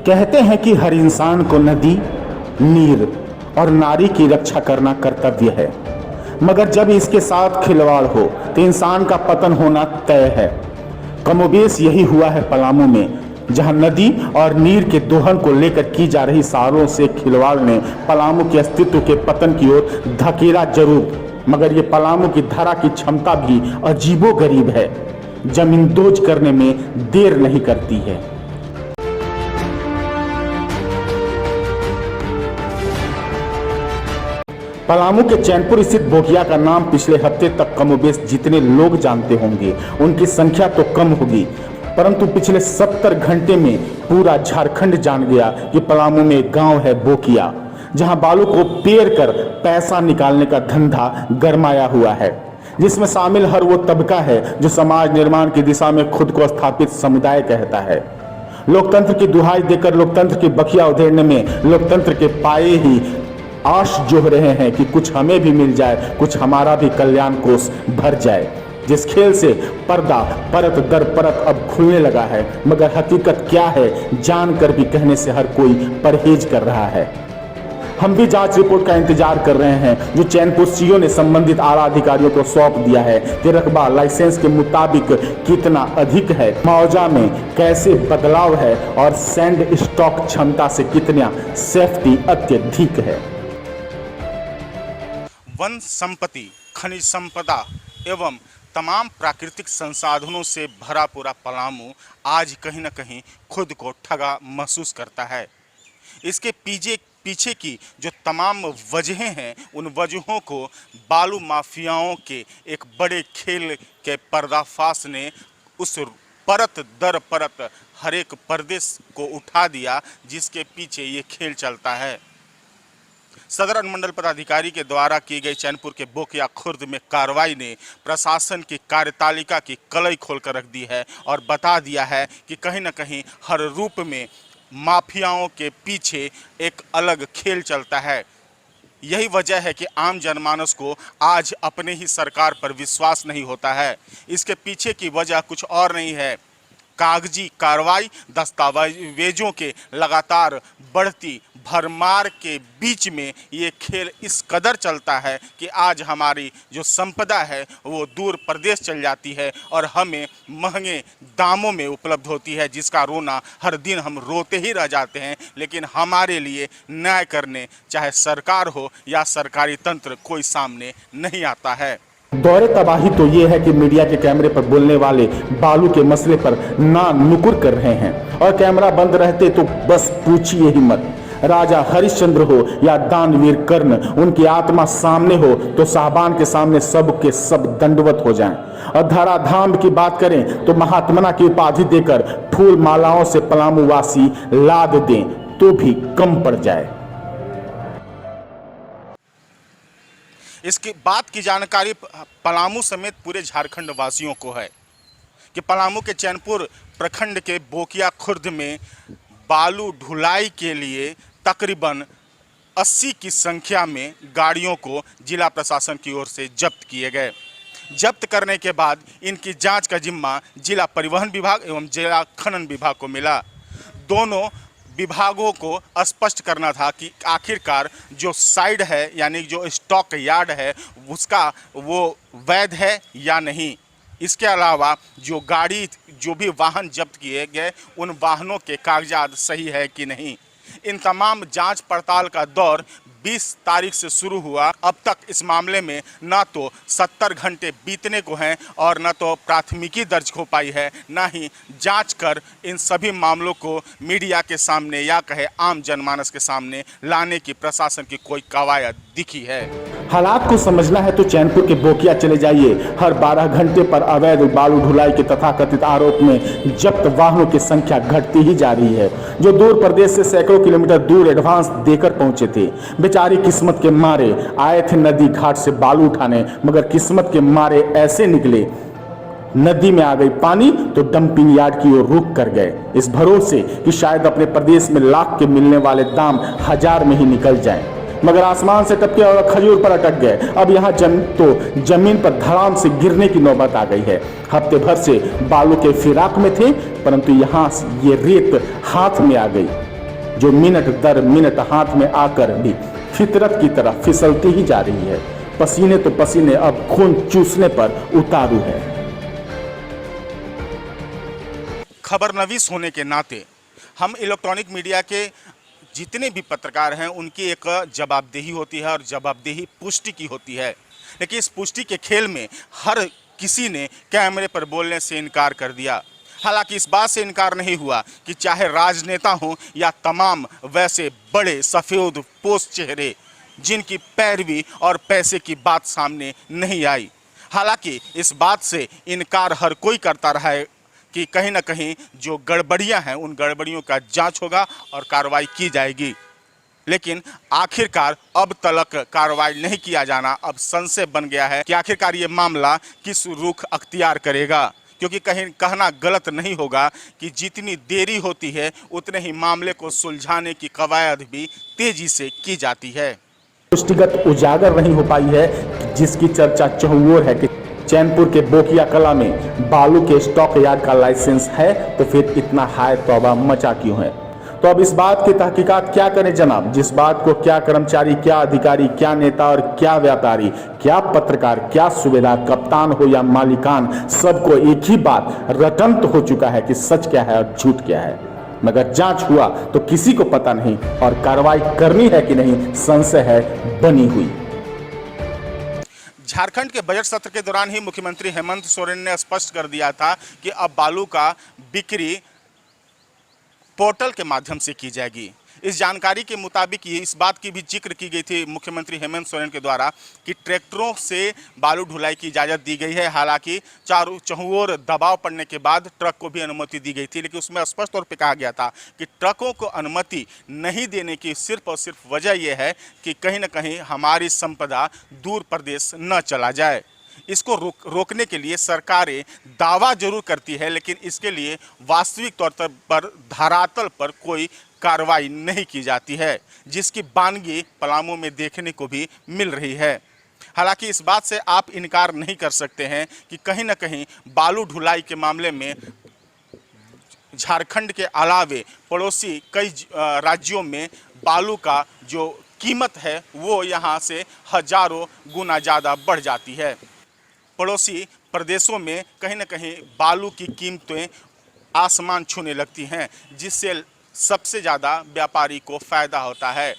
कहते हैं कि हर इंसान को नदी, नीर और नारी की रक्षा करना कर्तव्य है, मगर जब इसके साथ खिलवाड़ हो तो इंसान का पतन होना तय है। कमोबेश यही हुआ है पलामू में, जहां नदी और नीर के दोहन को लेकर की जा रही सालों से खिलवाड़ ने पलामू के अस्तित्व के पतन की ओर धकेला जरूर, मगर ये पलामू की धरा की क्षमता भी अजीबोगरीब है, जमींदोज करने में देर नहीं करती है। पलामू के चैनपुर स्थित बोकिया का नाम पिछले हफ्ते तक कमोबेश जितने लोग जानते होंगे उनकी संख्या तो कम होगी, परंतु पिछले 70 घंटे में पूरा झारखंड जान गया कि पलामू में एक गांव है बोकिया, जहां बालू को पेर कर पैसा निकालने का धंधा गरमाया हुआ है, जिसमें शामिल हर वो तबका है जो समाज निर्माण की दिशा में खुद को स्थापित समुदाय कहता है। लोकतंत्र की दुहाई देकर लोकतंत्र की बखिया उधेड़ने में लोकतंत्र के पाए ही आश जोह रहे हैं कि कुछ हमें भी मिल जाए, कुछ हमारा भी कल्याण कोष भर जाए। जिस खेल से पर्दा परत दर परत अब खुलने लगा है, मगर हकीकत क्या है जानकर भी कहने से हर कोई परहेज कर रहा है। हम भी जांच रिपोर्ट का इंतजार कर रहे हैं जो चैनपुर सीओ ने संबंधित आला अधिकारियों को सौंप दिया है कि रकबा लाइसेंस के मुताबिक कितना अधिक है, मुआवजा में कैसे बदलाव है और सैंड स्टॉक क्षमता से कितना सेफ्टी अत्यधिक है। वन संपत्ति, खनिज संपदा एवं तमाम प्राकृतिक संसाधनों से भरा पूरा पलामू आज कहीं न कहीं खुद को ठगा महसूस करता है। इसके पीछे की जो तमाम वजहें हैं, उन वजहों को बालू माफियाओं के एक बड़े खेल के पर्दाफाश ने उस परत दर परत हर एक प्रदेश को उठा दिया जिसके पीछे ये खेल चलता है। सदर अनुमंडल पदाधिकारी के द्वारा की गई चैनपुर के बोकिया खुर्द में कार्रवाई ने प्रशासन की कार्यतालिका की कलई खोलकर रख दी है और बता दिया है कि कहीं न कहीं हर रूप में माफियाओं के पीछे एक अलग खेल चलता है। यही वजह है कि आम जनमानस को आज अपने ही सरकार पर विश्वास नहीं होता है। इसके पीछे की वजह कुछ और नहीं है, कागजी कार्रवाई, दस्तावेजों के लगातार बढ़ती भरमार के बीच में ये खेल इस कदर चलता है कि आज हमारी जो संपदा है वो दूर प्रदेश चल जाती है और हमें महंगे दामों में उपलब्ध होती है, जिसका रोना हर दिन हम रोते ही रह जाते हैं। लेकिन हमारे लिए न्याय करने चाहे सरकार हो या सरकारी तंत्र कोई सामने नहीं आता है। दौरे तबाही तो ये है कि मीडिया के कैमरे पर बोलने वाले बालू के मसले पर ना नुकुर कर रहे हैं और कैमरा बंद रहते तो बस पूछिए ही मत। राजा हरिश्चंद्र हो या दानवीर कर्ण, उनकी आत्मा सामने हो तो साहबान के सामने सब के सब दंडवत हो जाएं। और धराधाम की बात करें तो महात्मना की उपाधि देकर फूल मालाओं से पलामू वासी लाद दें तो भी कम पड़ जाए। इसकी बात की जानकारी पलामू समेत पूरे झारखंड वासियों को है कि पलामू के चैनपुर प्रखंड के बोकिया खुर्द में बालू ढुलाई के लिए तकरीबन 80 की संख्या में गाड़ियों को जिला प्रशासन की ओर से जब्त किए गए। जब्त करने के बाद इनकी जांच का जिम्मा जिला परिवहन विभाग एवं जिला खनन विभाग को मिला। दोनों विभागों को स्पष्ट करना था कि आखिरकार जो साइड है यानी जो स्टॉक यार्ड है उसका वो वैध है या नहीं। इसके अलावा जो गाड़ी जो भी वाहन जब्त किए गए उन वाहनों के कागजात सही है कि नहीं। इन तमाम जांच पड़ताल का दौर 20 तारीख से शुरू हुआ। अब तक इस मामले में ना तो 70 घंटे बीतने को हैं और ना तो प्राथमिकी दर्ज हो पाई है, ना ही जांच कर इन सभी मामलों को मीडिया के सामने या कहे आम जनमानस के सामने लाने की प्रशासन की कोई कवायद दिखी है। हालात को समझना है तो चैनपुर के बोकिया चले जाइए। हर 12 घंटे पर अवैध बालू ढुलाई के तथाकथित आरोप में जब्त वाहनों की संख्या घटती ही जा रही है। जो दूर प्रदेश से सैकड़ों किलोमीटर दूर एडवांस देकर पहुंचे थे, बेचारी किस्मत के मारे आए थे नदी घाट से बालू उठाने, मगर किस्मत के मारे ऐसे निकले नदी में आ गई पानी तो डंपिंग यार्ड की ओर रुक कर गए, इस भरोसे कि शायद अपने प्रदेश में लाख के मिलने वाले दाम 1000 में ही निकल जाएं। मगर आसमान से टपके और खजूर पर अटक गए। अब यहाँ जमीन पर धड़ाम से गिरने की नौबत आ गई है। हफ्ते भर से बालू के फिराक में थे, परंतु यहाँ ये रेत हाथ में आ गई। जो मिनट दर मिनट हाथ में आकर भी फितरत की तरह फिसलती ही जा रही है। पसीने तो पसीने अब खून चूसने पर उतारू है। खबरनवीस होने के नाते हम इलेक्ट्रॉनिक मीडिया के जितने भी पत्रकार हैं उनकी एक जवाबदेही होती है और जवाबदेही पुष्टि की होती है। लेकिन इस पुष्टि के खेल में हर किसी ने कैमरे पर बोलने से इनकार कर दिया। हालांकि इस बात से इनकार नहीं हुआ कि चाहे राजनेता हों या तमाम वैसे बड़े सफ़ेद पोस्ट चेहरे जिनकी पैरवी और पैसे की बात सामने नहीं आई। हालांकि इस बात से इनकार हर कोई करता रहा है कि कहीं ना कहीं जो गड़बड़ियां हैं उन गड़बड़ियों का जांच होगा और कार्रवाई की जाएगी। लेकिन आखिरकार अब तक कार्रवाई नहीं किया जाना अब संशय बन गया है कि आखिरकार ये मामला किस रुख अख्तियार करेगा, क्योंकि कहीं कहना गलत नहीं होगा कि जितनी देरी होती है उतने ही मामले को सुलझाने की कवायद भी तेजी से की जाती है। पुष्टिगत उजागर नहीं हो पाई है जिसकी चर्चा चहुओर है कि चैनपुर के बोकिया कला में बालू के स्टॉक यार्ड का लाइसेंस है, तो फिर इतना हाय तौबा मचा क्यों है। तो अब इस बात की तहकीकात क्या करें जनाब, जिस बात को क्या कर्मचारी, क्या अधिकारी, क्या नेता और क्या व्यापारी, क्या पत्रकार, क्या सूबेदार, कप्तान हो या मालिकान, सबको एक ही बात रटंत हो चुका है कि सच क्या है और झूठ क्या है। मगर जांच हुआ तो किसी को पता नहीं और कार्रवाई करनी है कि नहीं संशय है बनी हुई। झारखंड के बजट सत्र के दौरान ही मुख्यमंत्री हेमंत सोरेन ने स्पष्ट कर दिया था कि अब बालू का बिक्री पोर्टल के माध्यम से की जाएगी। इस जानकारी के मुताबिक ये इस बात की भी जिक्र की गई थी मुख्यमंत्री हेमंत सोरेन के द्वारा कि ट्रैक्टरों से बालू ढुलाई की इजाज़त दी गई है। हालांकि चहुओर दबाव पड़ने के बाद ट्रक को भी अनुमति दी गई थी, लेकिन उसमें स्पष्ट तौर पे कहा गया था कि ट्रकों को अनुमति नहीं देने की सिर्फ और सिर्फ वजह यह है कि कहीं ना कहीं हमारी संपदा दूर प्रदेश न चला जाए। इसको रोकने के लिए सरकारें दावा जरूर करती है, लेकिन इसके लिए वास्तविक तौर पर धरातल पर कोई कार्रवाई नहीं की जाती है, जिसकी बानगी पलामू में देखने को भी मिल रही है। हालांकि इस बात से आप इनकार नहीं कर सकते हैं कि कहीं ना कहीं बालू ढुलाई के मामले में झारखंड के अलावे पड़ोसी कई राज्यों में बालू का जो कीमत है वो यहाँ से हजारों गुना ज़्यादा बढ़ जाती है। पड़ोसी प्रदेशों में कहीं ना कहीं बालू की कीमतें आसमान छूने लगती हैं, जिससे सबसे ज़्यादा व्यापारी को फ़ायदा होता है।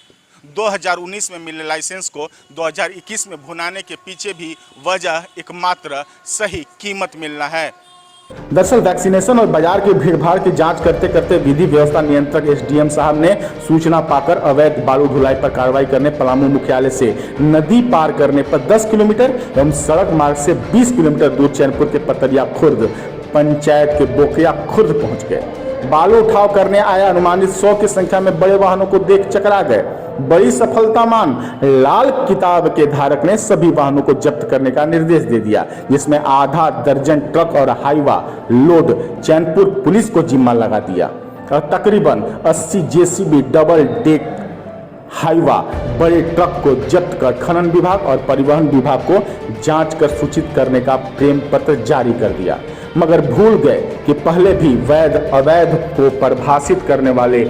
2019 में मिले लाइसेंस को 2021 में भुनाने के पीछे भी वजह एकमात्र सही कीमत मिलना है। दरअसल वैक्सीनेशन और बाजार की भीड़भाड़ की जांच करते करते विधि व्यवस्था नियंत्रक एसडीएम साहब ने सूचना पाकर अवैध बालू ढुलाई पर कार्रवाई करने पलामू मुख्यालय से नदी पार करने पर 10 किलोमीटर एवं सड़क मार्ग से 20 किलोमीटर दूर चैनपुर के पतरिया खुर्द पंचायत के बोकिया खुर्द पहुंच गए। बालू उठाव करने आया अनुमानित 100 की संख्या में बड़े वाहनों को देख चकरा गए। बड़ी सफलता मान लाल किताब के धारक ने सभी वाहनों को जब्त करने का निर्देश दे दिया, जिसमें आधा दर्जन ट्रक और हाईवा लोड चैनपुर पुलिस को जिम्मा लगा दिया और तकरीबन 80 जेसीबी डबल डेक हाईवा बड़े ट्रक को जब्त कर खनन विभाग और परिवहन विभाग को जांच कर सूचित करने का प्रेम पत्र जारी कर दिया। मगर भूल गए कि पहले भी वैध अवैध को परिभाषित करने वाले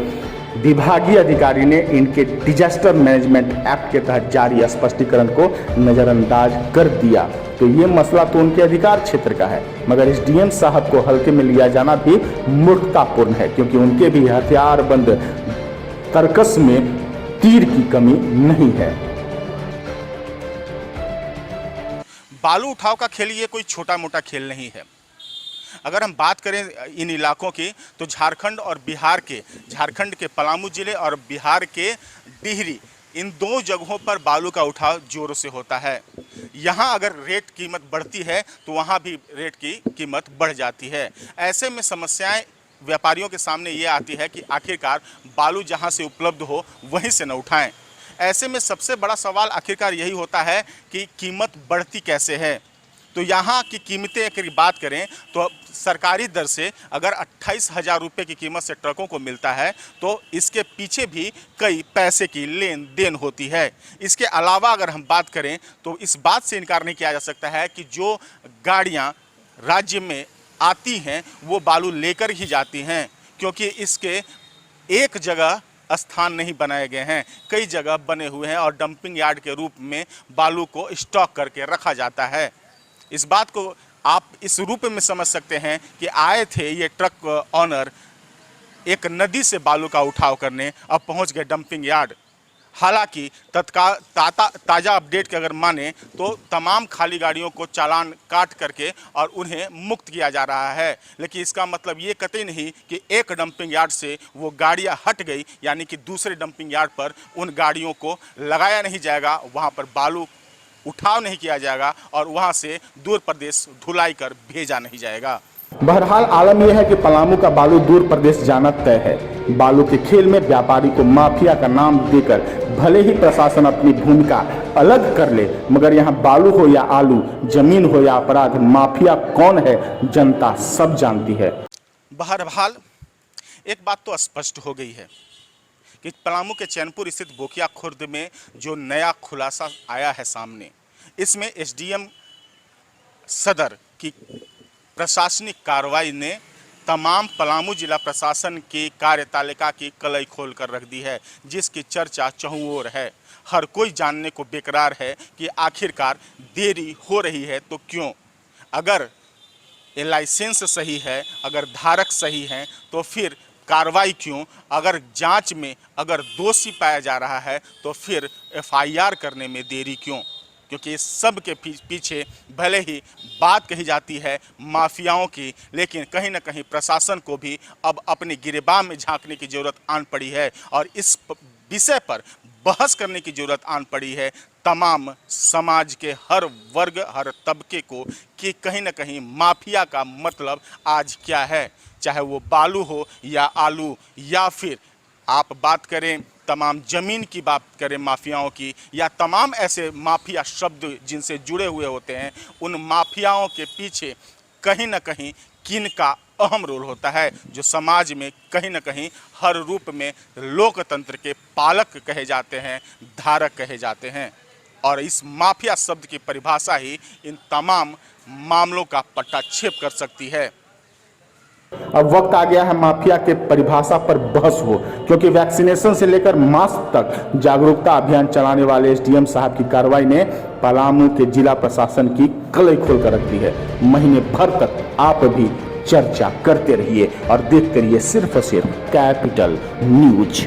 विभागीय अधिकारी ने इनके डिजास्टर मैनेजमेंट एक्ट के तहत जारी स्पष्टीकरण को नज़रअंदाज कर दिया। तो ये मसला तो उनके अधिकार क्षेत्र का है, मगर एसडीएम साहब को हल्के में लिया जाना भी मूर्खतापूर्ण है, क्योंकि उनके भी हथियारबंद तर्कस में तीर की कमी नहीं है। बालू उठाव का खेल ये कोई छोटा मोटा खेल नहीं है। अगर हम बात करें इन इलाकों की तो झारखंड और बिहार के, झारखंड के पलामू जिले और बिहार के डिहरी, इन दो जगहों पर बालू का उठाव जोरों से होता है। यहाँ अगर रेट कीमत बढ़ती है तो वहाँ भी रेट की कीमत बढ़ जाती है। ऐसे में समस्याएं व्यापारियों के सामने ये आती है कि आखिरकार बालू जहाँ से उपलब्ध हो वहीं से न उठाएं। ऐसे में सबसे बड़ा सवाल आखिरकार यही होता है कि कीमत बढ़ती कैसे है। तो यहाँ की कीमतें अगर बात करें तो सरकारी दर से अगर 28,000 रुपये की कीमत से ट्रकों को मिलता है तो इसके पीछे भी कई पैसे की लेन देन होती है। इसके अलावा अगर हम बात करें तो इस बात से इनकार नहीं किया जा सकता है कि जो गाड़ियाँ राज्य में आती हैं वो बालू लेकर ही जाती हैं, क्योंकि इसके एक जगह स्थान नहीं बनाए गए हैं, कई जगह बने हुए हैं और डंपिंग यार्ड के रूप में बालू को स्टॉक करके रखा जाता है। इस बात को आप इस रूप में समझ सकते हैं कि आए थे ये ट्रक ऑनर एक नदी से बालू का उठाव करने, अब पहुंच गए डंपिंग यार्ड। हालांकि तत्काल ताज़ा अपडेट के अगर माने तो तमाम खाली गाड़ियों को चालान काट करके और उन्हें मुक्त किया जा रहा है, लेकिन इसका मतलब ये कतई नहीं कि एक डंपिंग यार्ड से वो गाड़ियां हट गई, यानी कि दूसरे डंपिंग यार्ड पर उन गाड़ियों को लगाया नहीं जाएगा, वहां पर बालू उठाव नहीं किया जाएगा और वहां से दूर प्रदेश ढुलाई कर भेजा नहीं जाएगा। बहरहाल आलम यह है कि पलामू का बालू दूर प्रदेश जाना तय है। बालू के खेल में व्यापारी को माफिया का नाम देकर भले ही प्रशासन अपनी भूमिका अलग कर ले, मगर यहाँ बालू हो या आलू, जमीन हो या अपराध, माफिया कौन है जनता सब जानती है। बहरहाल एक बात तो स्पष्ट हो गई है कि पलामू के चैनपुर स्थित बोकिया खुर्द में जो नया खुलासा आया है सामने, इसमें एसडीएम सदर की प्रशासनिक कार्रवाई ने तमाम पलामू जिला प्रशासन की कार्यतालिका की कलई खोल कर रख दी है, जिसकी चर्चा चहुं ओर है। हर कोई जानने को बेकरार है कि आखिरकार देरी हो रही है तो क्यों। अगर ये लाइसेंस सही है, अगर धारक सही हैं, तो फिर कार्रवाई क्यों। अगर जांच में अगर दोषी पाया जा रहा है तो फिर एफआईआर करने में देरी क्यों, क्योंकि इस सब के पीछे भले ही बात कही जाती है माफियाओं की, लेकिन कहीं ना कहीं प्रशासन को भी अब अपनी गिरबान में झांकने की ज़रूरत आन पड़ी है और इस विषय पर बहस करने की ज़रूरत आन पड़ी है तमाम समाज के हर वर्ग, हर तबके को, कि कहीं ना कहीं माफिया का मतलब आज क्या है, चाहे वो बालू हो या आलू, या फिर आप बात करें तमाम ज़मीन की बात करें माफियाओं की, या तमाम ऐसे माफिया शब्द जिनसे जुड़े हुए होते हैं, उन माफियाओं के पीछे कहीं ना कहीं किन का अहम रोल होता है, जो समाज में कहीं ना कहीं हर रूप में लोकतंत्र के पालक कहे जाते हैं, धारक कहे जाते हैं। और इस माफिया शब्द की परिभाषा ही इन तमाम मामलों का पट्टाक्षेप कर सकती है। अब वक्त आ गया है माफिया के परिभाषा पर बहस हो, क्योंकि वैक्सीनेशन से लेकर मास्क तक जागरूकता अभियान चलाने वाले एसडीएम साहब की कार्रवाई ने पलामू के जिला प्रशासन की कलई खोल कर रख दी है। महीने भर तक आप भी चर्चा करते रहिए और देखते रहिए सिर्फ और सिर्फ कैपिटल न्यूज।